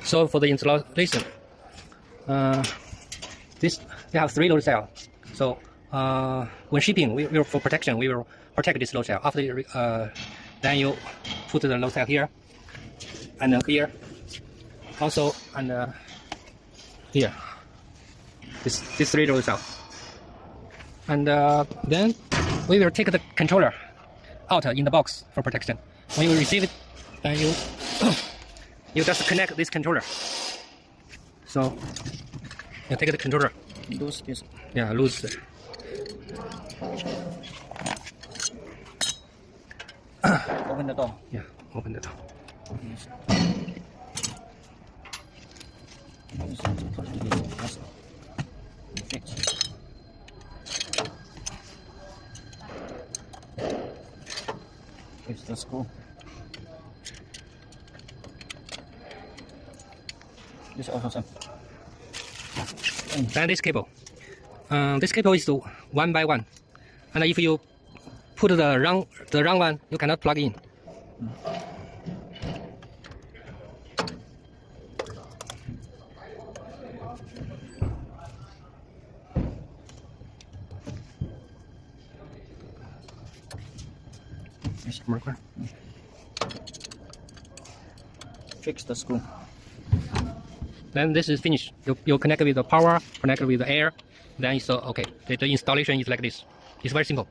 So for the installation, this they have 3 load cells. So when shipping, we will, for protection, we will protect this load cell. After then you put the load cell here and here, also and here. This 3 load cells. And then we will take the controller out in the box for protection. When you receive it, then you you just connect this controller. So you take the controller. Lose this. Yeah, loose. Open the door. Yeah, open the door. It's the screw. This also some. Then this cable. This cable is 1 by 1, and if you put the wrong one, you cannot plug in. Marker. Fix the screw. Then this is finished. You connect with the power, connect with the air, then it's okay. The installation is like this. It's very simple.